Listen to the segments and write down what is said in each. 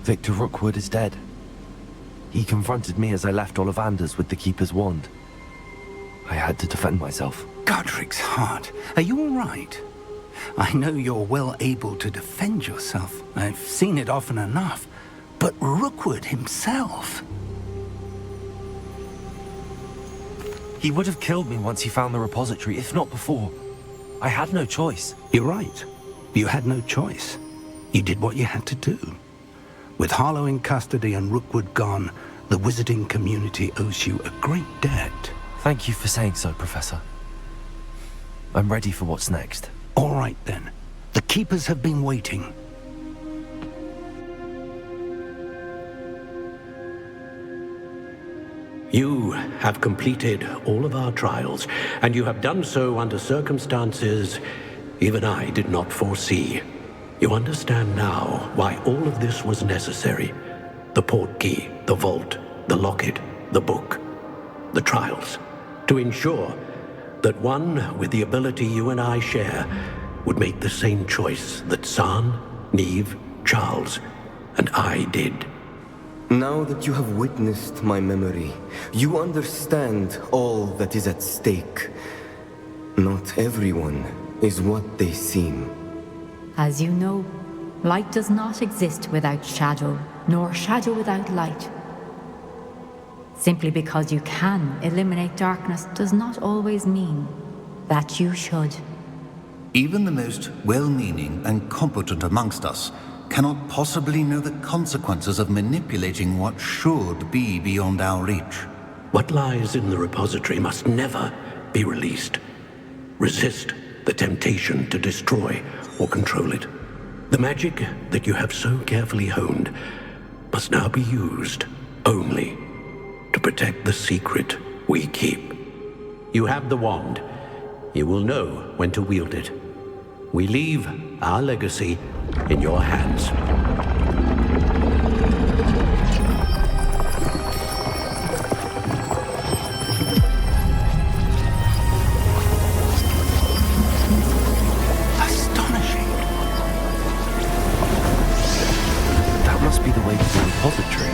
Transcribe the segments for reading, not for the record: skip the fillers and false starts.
Victor Rookwood is dead. He confronted me as I left Ollivanders with the Keeper's wand. I had to defend myself. Godric's heart. Are you all right? I know you're well able to defend yourself. I've seen it often enough. But Rookwood himself... He would have killed me once he found the repository, if not before. I had no choice. You're right. You had no choice. You did what you had to do. With Harlow in custody and Rookwood gone, the wizarding community owes you a great debt. Thank you for saying so, Professor. I'm ready for what's next. All right, then. The Keepers have been waiting. You have completed all of our trials, and you have done so under circumstances even I did not foresee. You understand now why all of this was necessary. The portkey, the vault, the locket, the book, the trials. To ensure that one with the ability you and I share would make the same choice that San, Neve, Charles, and I did. Now that you have witnessed my memory, you understand all that is at stake. Not everyone is what they seem. As you know, light does not exist without shadow, nor shadow without light. Simply because you can eliminate darkness does not always mean that you should. Even the most well-meaning and competent amongst us cannot possibly know the consequences of manipulating what should be beyond our reach. What lies in the repository must never be released. Resist the temptation to destroy or control it. The magic that you have so carefully honed must now be used only to protect the secret we keep. You have the wand. You will know when to wield it. We leave our legacy in your hands. Astonishing. That must be the way to the repository.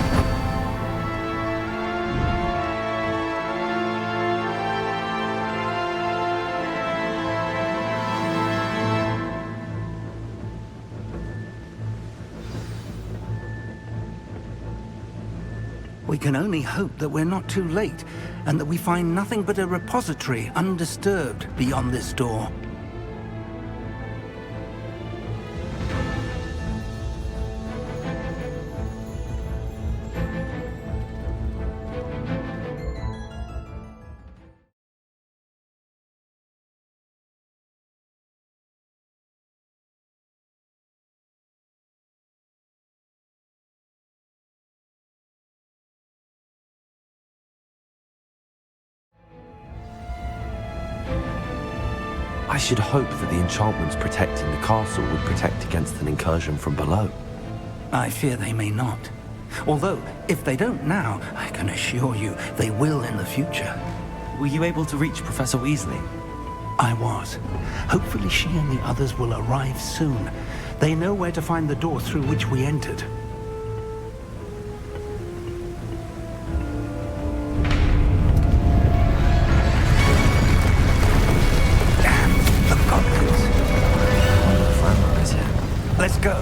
We can only hope that we're not too late, and that we find nothing but a repository undisturbed beyond this door. I should hope that the enchantments protecting the castle would protect against an incursion from below. I fear they may not. Although, if they don't now, I can assure you they will in the future. Were you able to reach Professor Weasley? I was. Hopefully she and the others will arrive soon. They know where to find the door through which we entered. Damn the goblins. Let's go.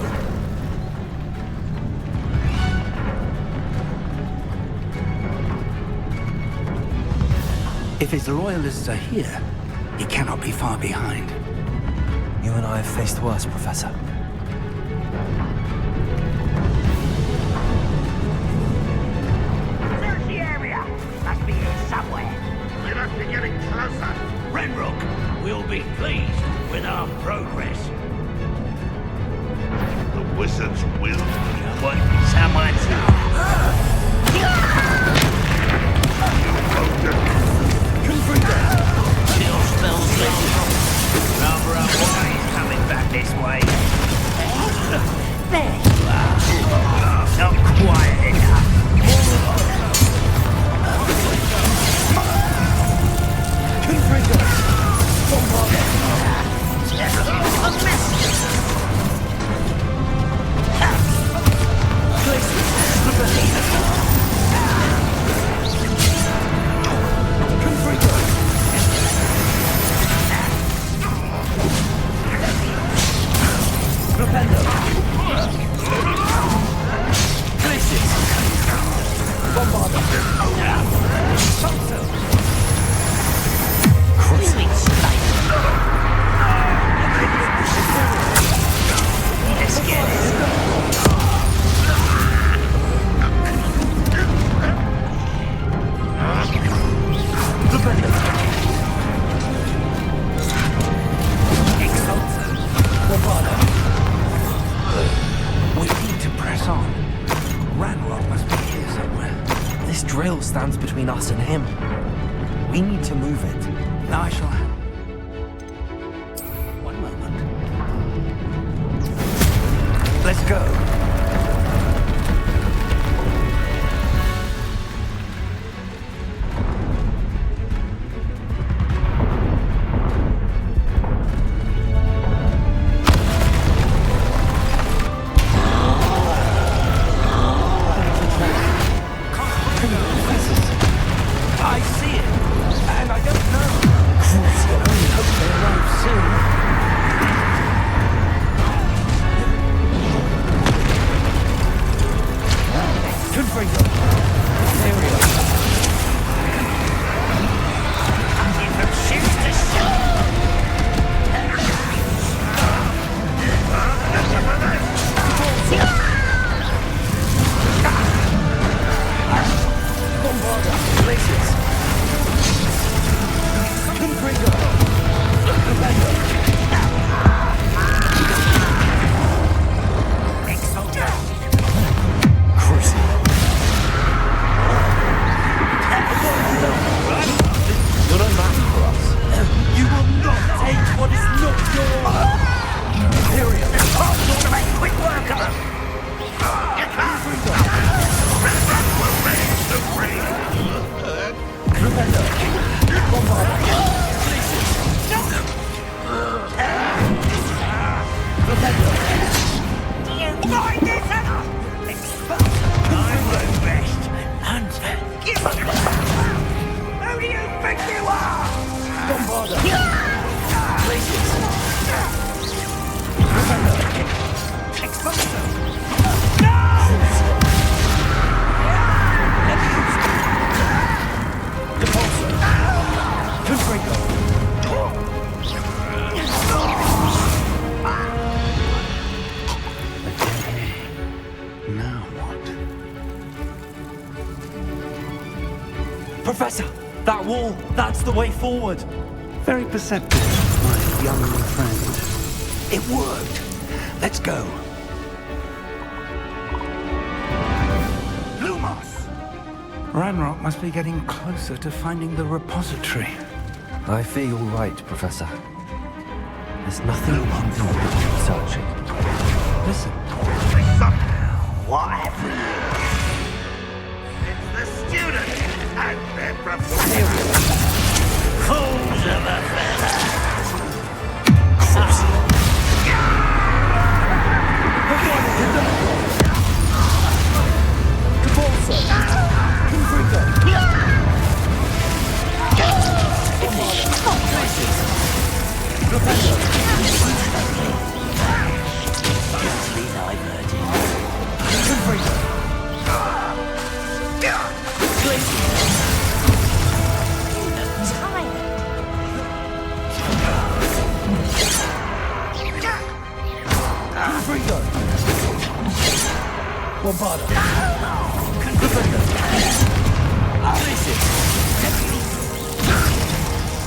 If his loyalists are here, he cannot be far behind. You and I have faced worse, Professor. Search the area. Must be here somewhere. We must be getting closer. Renrook will be pleased with our progress. The wizards will. What someone's chill spells lifted. Rather unwise coming back this way. There you are. Not quiet enough. A mess. between us and him. We need to move it. I shall... One moment. Let's go. I see it, and I don't know. I only hope they arrive soon. Confringo. There we are. If it shoots to Bombarda, places. Confringo. Confringo. Exalted. Crucial. You're not match for us. You will not take what is not yours. Imperium. You're to make quick work of them. Confringo. Bombarda. Places. Confringo. You find this out. I'm the best hunter. Who do you think you are? Bombarda. Places. Confringo. Expulso. No! Repulsor. Confringo. Now what? Professor, that wall, that's the way forward. Very perceptive, my young friend. It worked. Let's go. Lumos. Ranrock must be getting closer to finding the repository. I fear you're right, Professor. There's nothing you can do but keep searching. Listen. What have we? It's the students and their professors. Fools of a feather. Bombarda.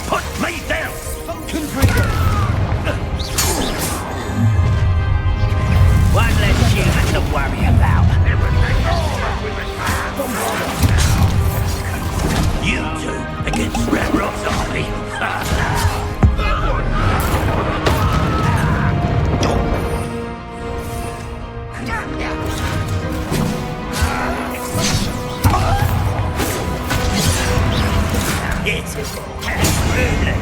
Put me down! Confringo. One less human to worry about. You two against Red Rock's army. It's absolutely.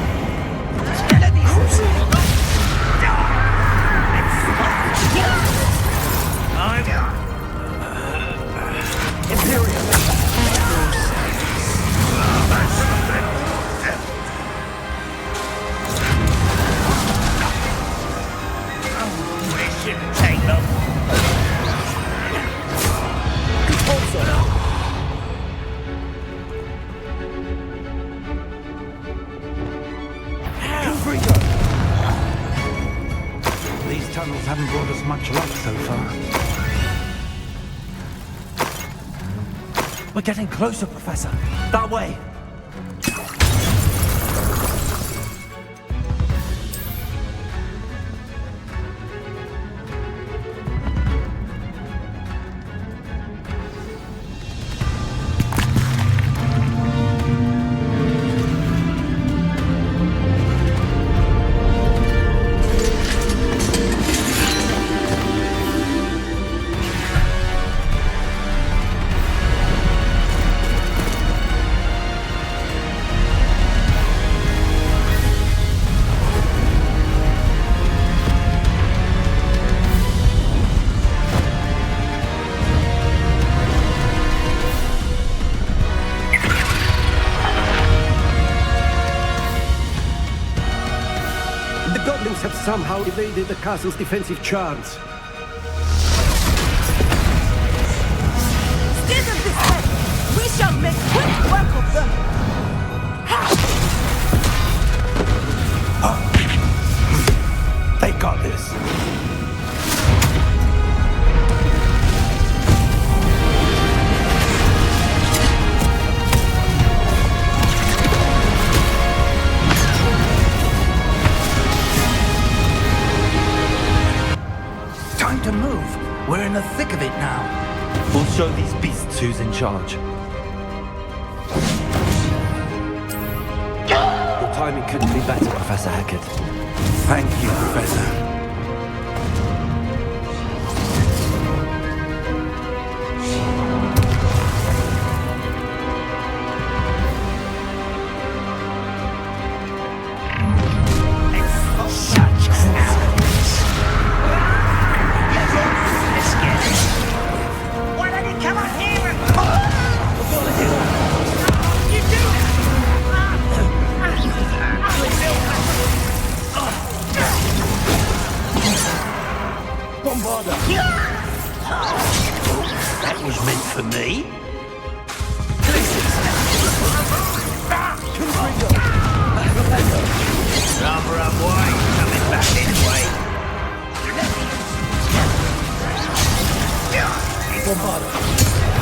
Imperium. We shouldn't take them. These tunnels haven't brought us much luck so far. We're getting closer, Professor. That way. foes have somehow evaded the castle's defensive charms. Steer them this way! We shall make quick work of them! They got this. Time to move. We're in the thick of it now. We'll show these beasts who's in charge. Your timing couldn't be better, Professor Hackett. Thank you, Professor. Why don't you come on here and... That was meant for me. Rather unwise coming back this way.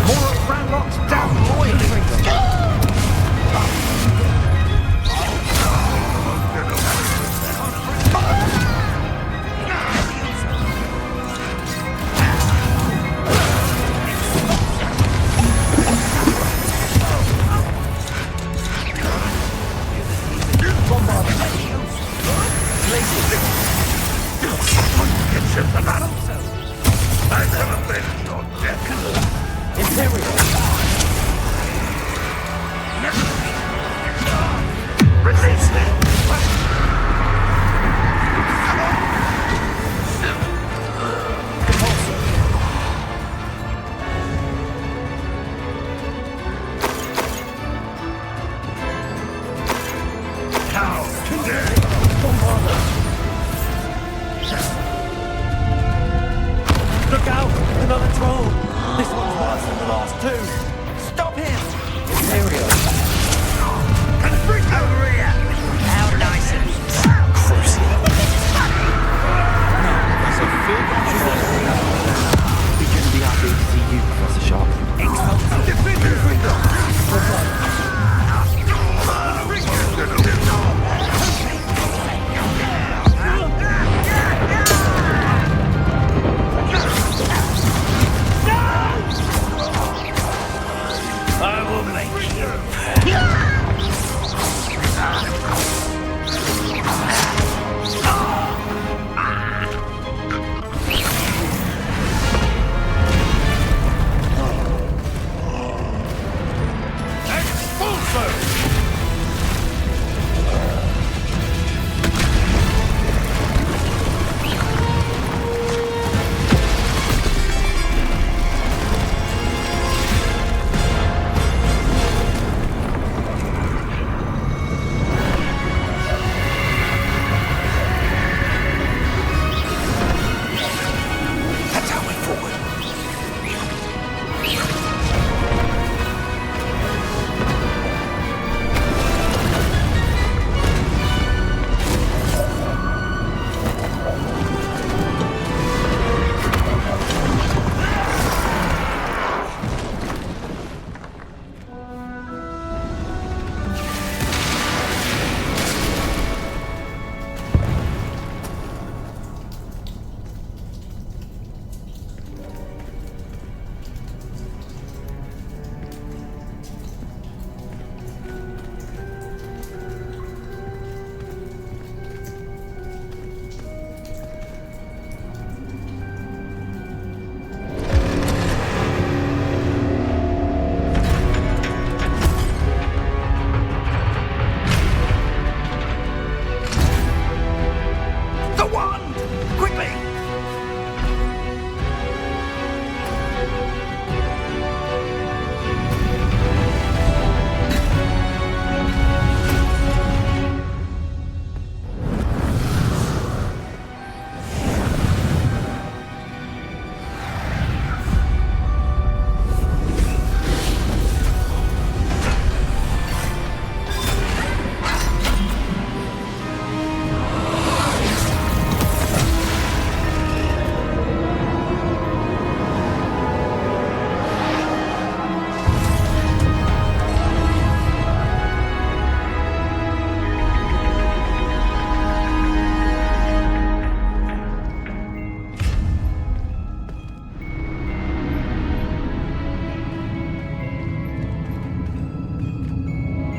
More of Ranlock's damn loyalty.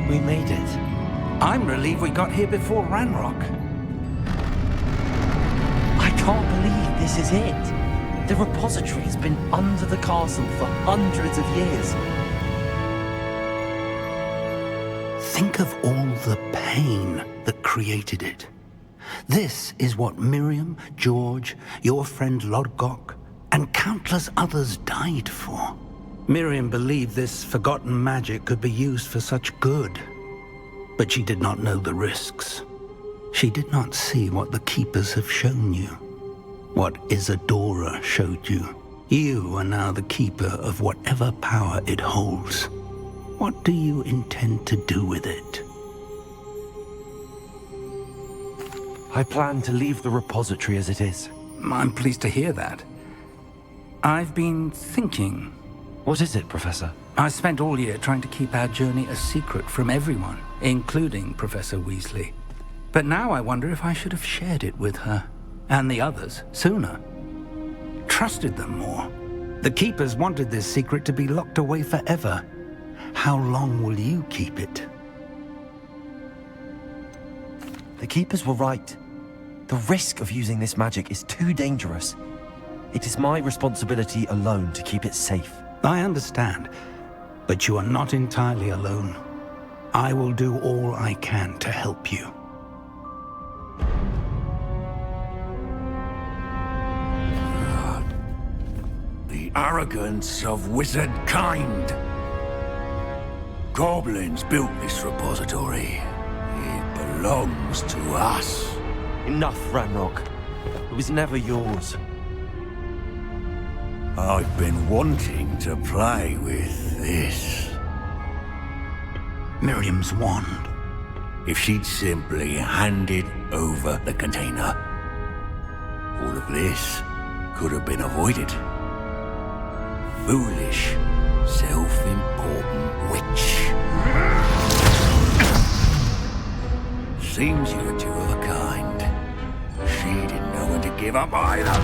We made it. I'm relieved we got here before Ranrock. I can't believe this is it. The repository has been under the castle for hundreds of years. Think of all the pain that created it. This is what Miriam, George, your friend Lodgok, and countless others died for. Miriam believed this forgotten magic could be used for such good, but she did not know the risks. She did not see what the Keepers have shown you, what Isadora showed you. You are now the Keeper of whatever power it holds. What do you intend to do with it? I plan to leave the repository as it is. I'm pleased to hear that. I've been thinking. What is it, Professor? I spent all year trying to keep our journey a secret from everyone, including Professor Weasley. But now I wonder if I should have shared it with her, and the others, sooner. Trusted them more. The Keepers wanted this secret to be locked away forever. How long will you keep it? The Keepers were right. The risk of using this magic is too dangerous. It is my responsibility alone to keep it safe. I understand, but you are not entirely alone. I will do all I can to help you. The arrogance of wizard kind. Goblins built this repository. It belongs to us. Enough, Ranrock. It was never yours. I've been wanting to play with this. Miriam's wand. If she'd simply handed over the container, all of this could have been avoided. Foolish, self-important witch. Seems you're two of a kind. She didn't know when to give up either.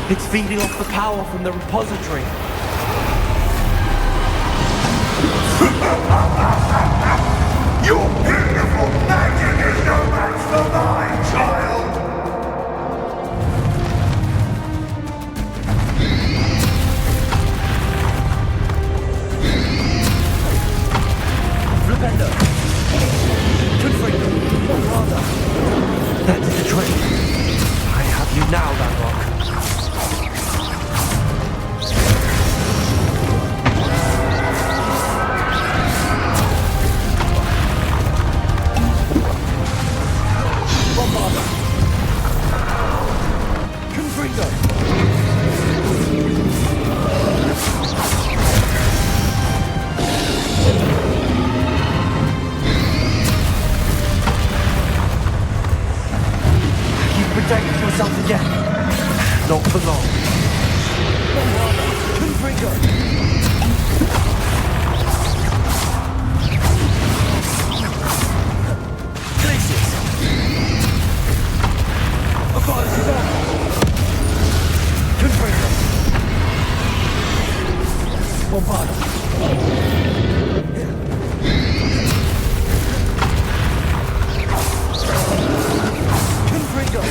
It's feeding off the power from the repository. Your beautiful magic is no match for mine, child! Flipendo! Confringo! Or rather, that is the trick. I have you now, Ranrock. Protect yourself again. Not for long. Confringo! Glacius! Abolish it all! Confringo! Bombardo! Confringo!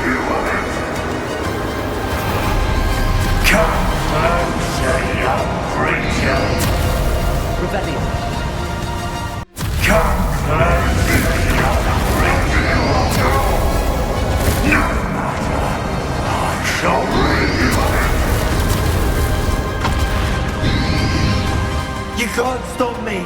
you of it! Come closer, young creature! Revelio. Come closer, young creature! No matter, I shall rid you of it! You can't stop me!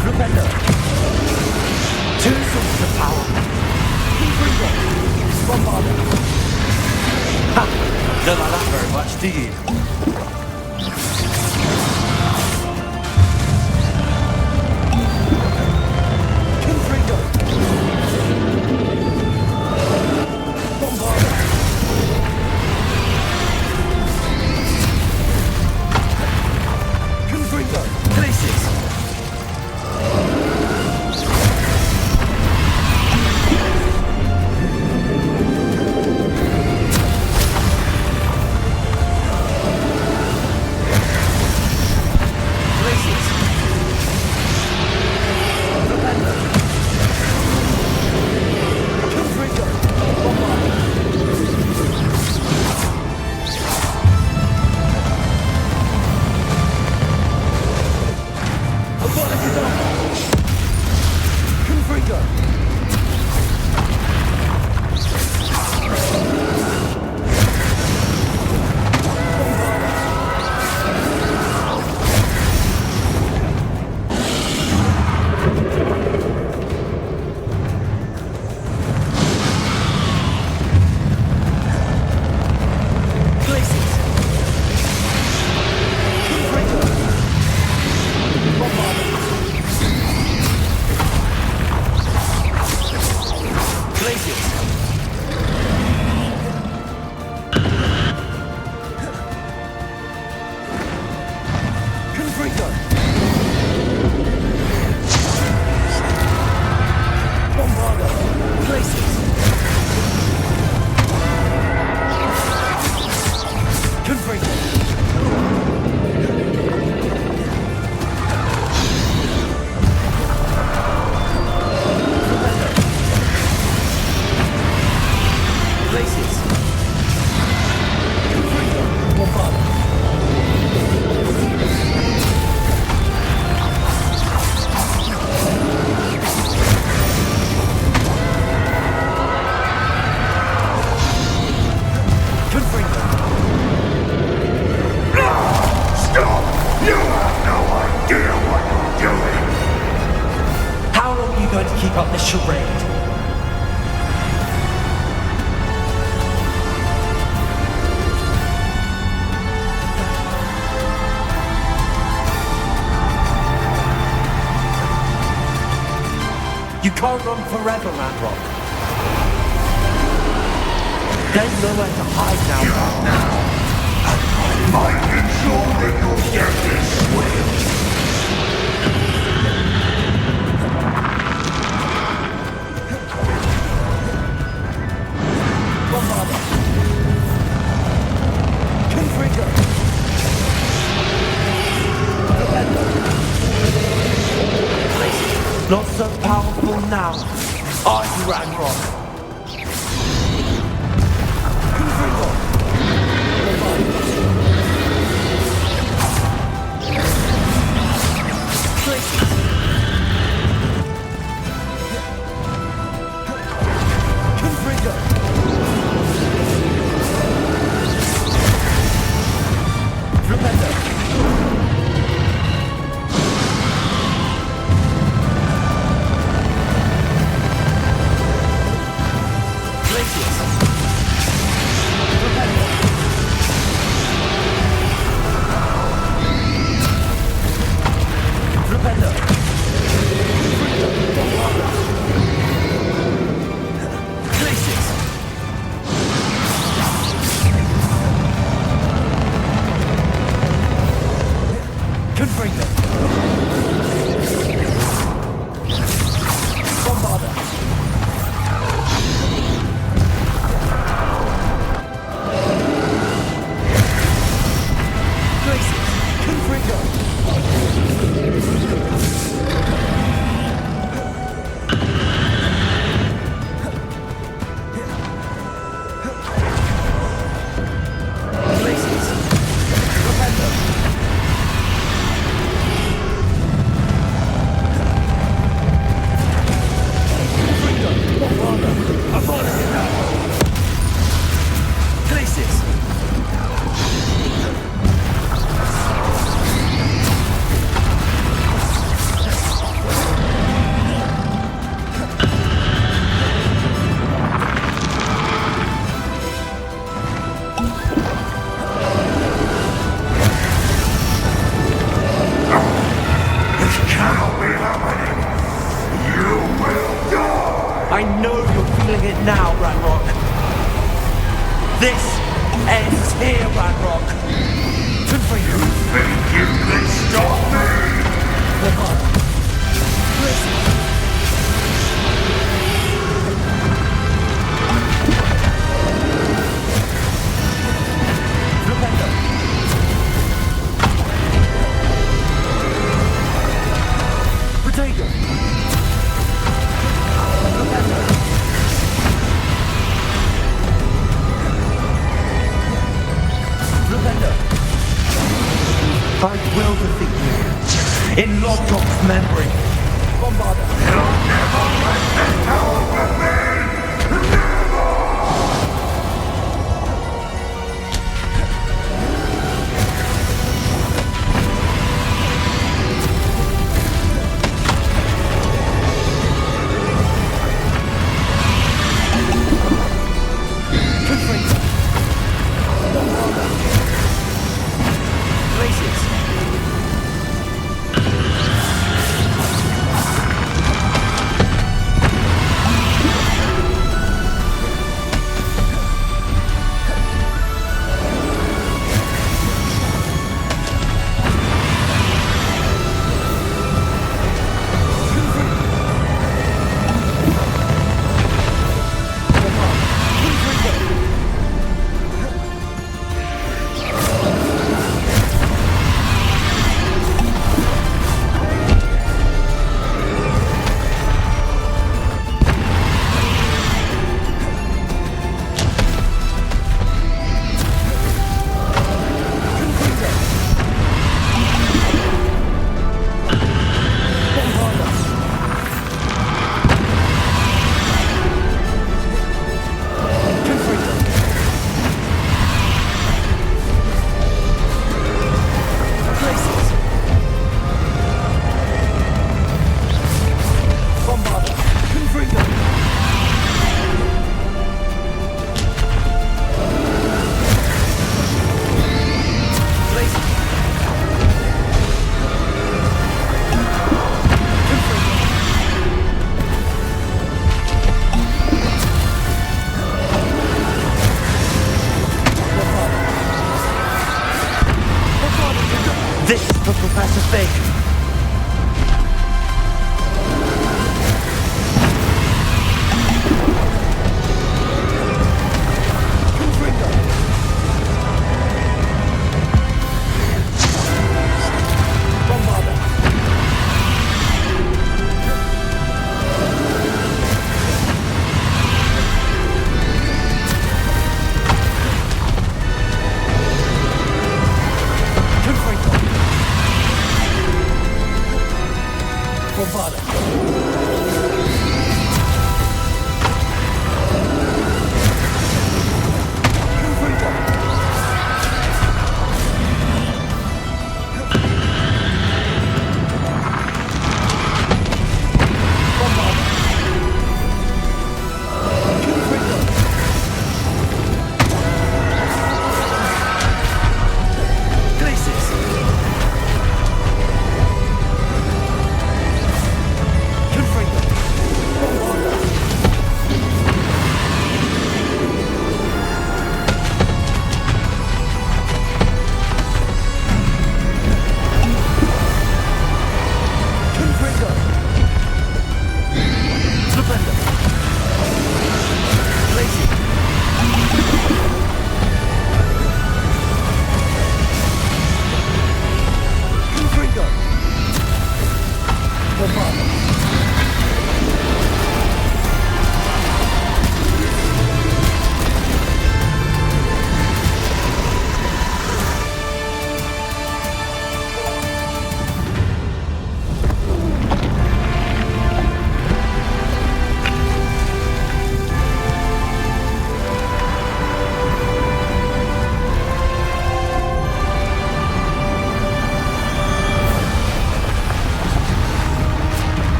Propender. Two sources of power. Freedom. Bombardment. Ha! Don't like that very much, do you? You can't run forever, Manrock. There's nowhere to hide now. I might ensure that your death is swift. Not so powerful now, are you, Ranrock? I know you're feeling it now, Ranrock. This ends here, Ranrock. You think you can stop me? I will defeat you in Lodgok's memory. Bombarder. You'll never let them power with me! Never! This is for Professor Fig.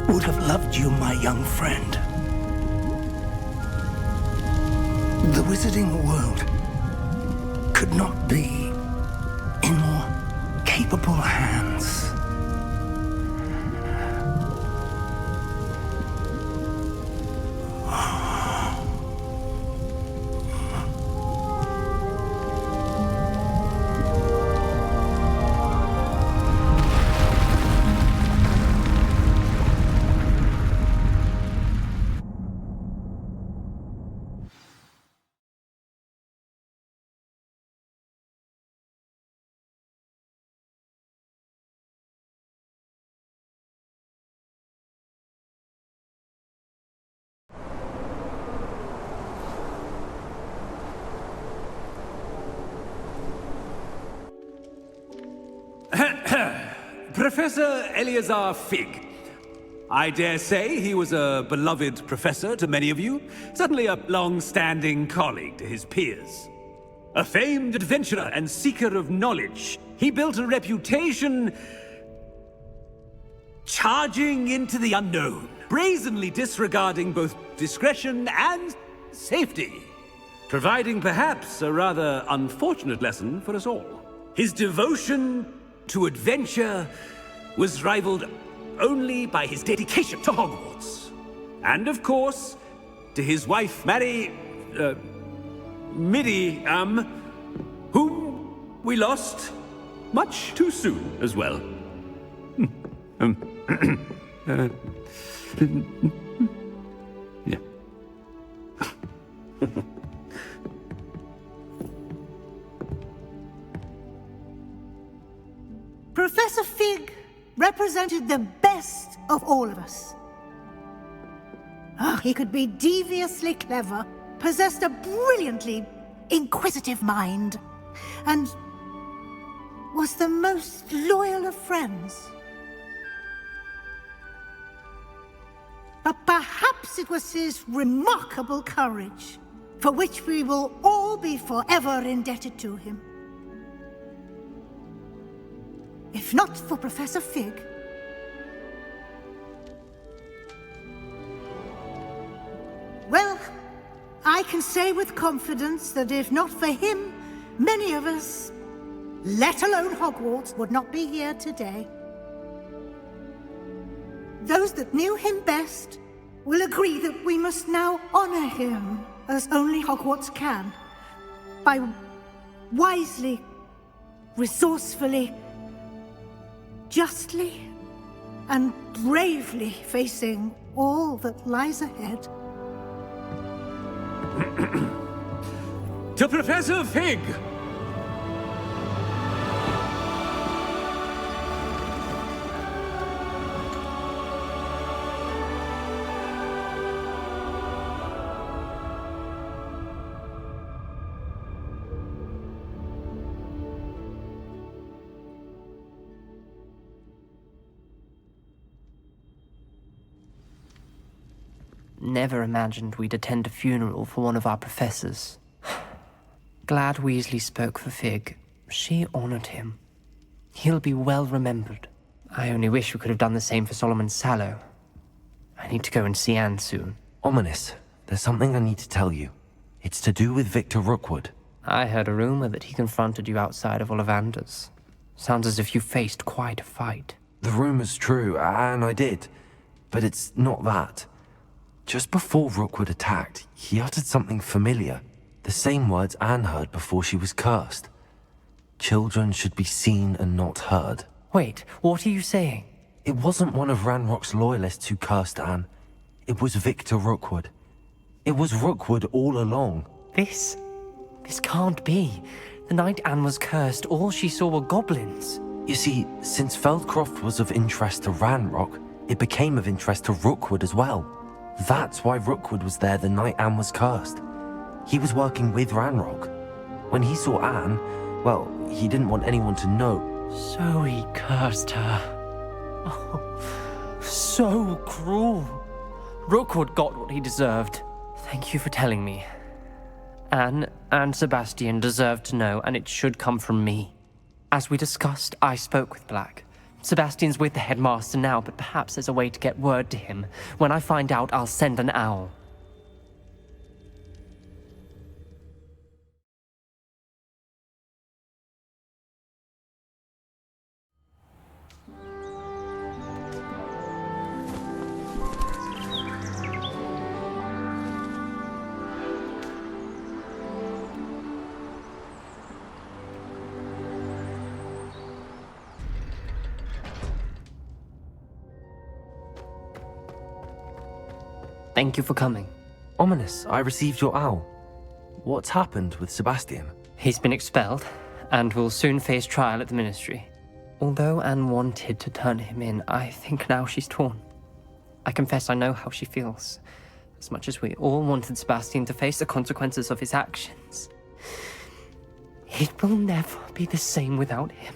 would have loved you, my young friend. The wizarding world could not be in more capable hands. Professor Eleazar Fig. I dare say he was a beloved professor to many of you, certainly a long-standing colleague to his peers. A famed adventurer and seeker of knowledge, he built a reputation charging into the unknown, brazenly disregarding both discretion and safety, providing perhaps a rather unfortunate lesson for us all. His devotion to adventure was rivaled only by his dedication to Hogwarts. And of course, to his wife, Midi, whom we lost much too soon as well. Yeah. Professor Fig represented the best of all of us. He could be deviously clever, possessed a brilliantly inquisitive mind, and was the most loyal of friends. But perhaps it was his remarkable courage, for which we will all be forever indebted to him. If not for Professor Fig, well, I can say with confidence that if not for him, many of us, let alone Hogwarts, would not be here today. Those that knew him best will agree that we must now honor him as only Hogwarts can, by wisely, resourcefully, justly and bravely facing all that lies ahead. To Professor Fig! Never imagined we'd attend a funeral for one of our professors. Glad Weasley spoke for Fig. She honored him. He'll be well remembered. I only wish we could have done the same for Solomon Sallow. I need to go and see Anne soon. Ominous, there's something I need to tell you. It's to do with Victor Rookwood. I heard a rumor that he confronted you outside of Ollivander's. Sounds as if you faced quite a fight. The rumor's true, and I did. But it's not that. Just before Rookwood attacked, he uttered something familiar. The same words Anne heard before she was cursed. Children should be seen and not heard. Wait, what are you saying? It wasn't one of Ranrock's loyalists who cursed Anne. It was Victor Rookwood. It was Rookwood all along. This can't be. The night Anne was cursed, all she saw were goblins. You see, since Feldcroft was of interest to Ranrock, it became of interest to Rookwood as well. That's why Rookwood was there the night Anne was cursed. He was working with Ranrock. When he saw Anne, well, he didn't want anyone to know. So he cursed her. Oh, so cruel. Rookwood got what he deserved. Thank you for telling me. Anne and Sebastian deserve to know, and it should come from me. As we discussed, I spoke with Black. Sebastian's with the headmaster now, but perhaps there's a way to get word to him. When I find out, I'll send an owl. Thank you for coming. Ominous, I received your owl. What's happened with Sebastian? He's been expelled, and will soon face trial at the Ministry. Although Anne wanted to turn him in, I think now she's torn. I confess I know how she feels. As much as we all wanted Sebastian to face the consequences of his actions. It will never be the same without him.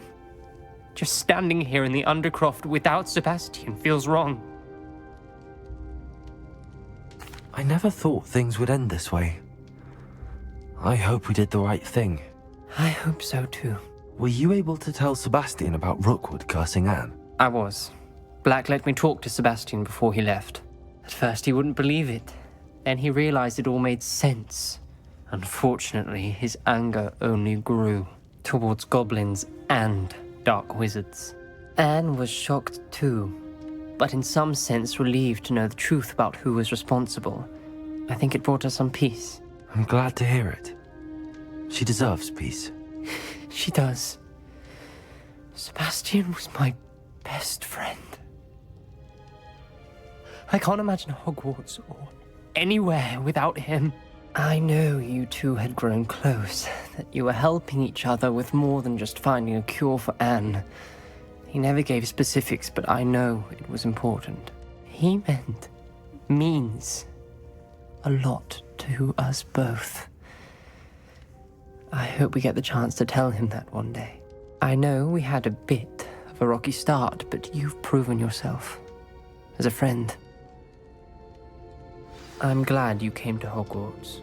Just standing here in the Undercroft without Sebastian feels wrong. I never thought things would end this way. I hope we did the right thing. I hope so too. Were you able to tell Sebastian about Rookwood cursing Anne? I was. Black let me talk to Sebastian before he left. At first he wouldn't believe it. Then he realized it all made sense. Unfortunately, his anger only grew towards goblins and dark wizards. Anne was shocked too, but in some sense relieved to know the truth about who was responsible. I think it brought her some peace. I'm glad to hear it. She deserves peace. She does. Sebastian was my best friend. I can't imagine Hogwarts or anywhere without him. I know you two had grown close, that you were helping each other with more than just finding a cure for Anne. He never gave specifics, but I know it was important. He means a lot to us both. I hope we get the chance to tell him that one day. I know we had a bit of a rocky start, but you've proven yourself as a friend. I'm glad you came to Hogwarts.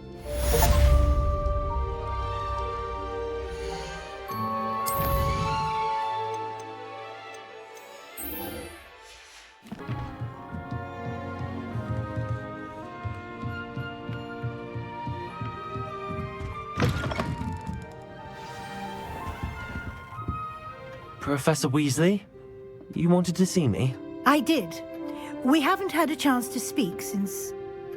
Professor Weasley, you wanted to see me? I did. We haven't had a chance to speak since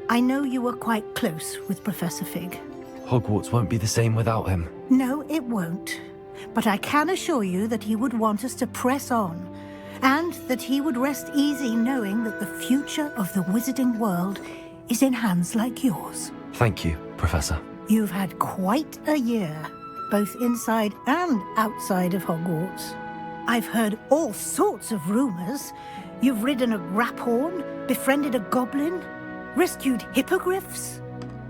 I know you were quite close with Professor Fig. Hogwarts won't be the same without him. No, it won't. But I can assure you that he would want us to press on, and that he would rest easy knowing that the future of the wizarding world is in hands like yours. Thank you, Professor. You've had quite a year, both inside and outside of Hogwarts. I've heard all sorts of rumors. You've ridden a grapphorn, befriended a goblin, rescued hippogriffs,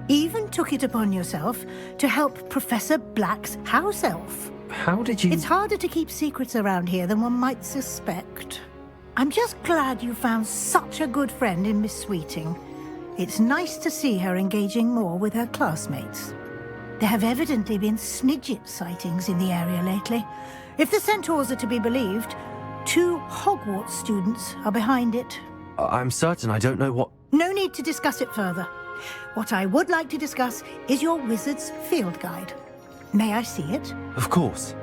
even took it upon yourself to help Professor Black's house elf. How did you... It's harder to keep secrets around here than one might suspect. I'm just glad you found such a good friend in Miss Sweeting. It's nice to see her engaging more with her classmates. There have evidently been Snidget sightings in the area lately. If the centaurs are to be believed, 2 Hogwarts students are behind it. I'm certain I don't know what... No need to discuss it further. What I would like to discuss is your wizard's field guide. May I see it? Of course.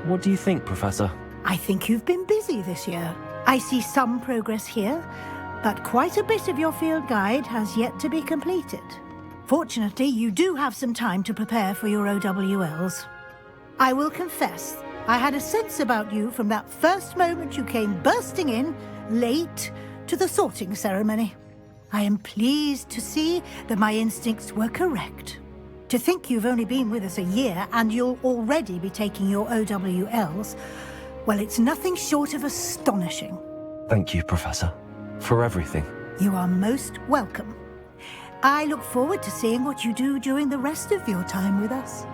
What do you think, Professor? I think you've been busy this year. I see some progress here, but quite a bit of your field guide has yet to be completed. Fortunately, you do have some time to prepare for your OWLs. I will confess, I had a sense about you from that first moment you came bursting in, late, to the sorting ceremony. I am pleased to see that my instincts were correct. To think you've only been with us a year and you'll already be taking your OWLs, well, it's nothing short of astonishing. Thank you, Professor, for everything. You are most welcome. I look forward to seeing what you do during the rest of your time with us.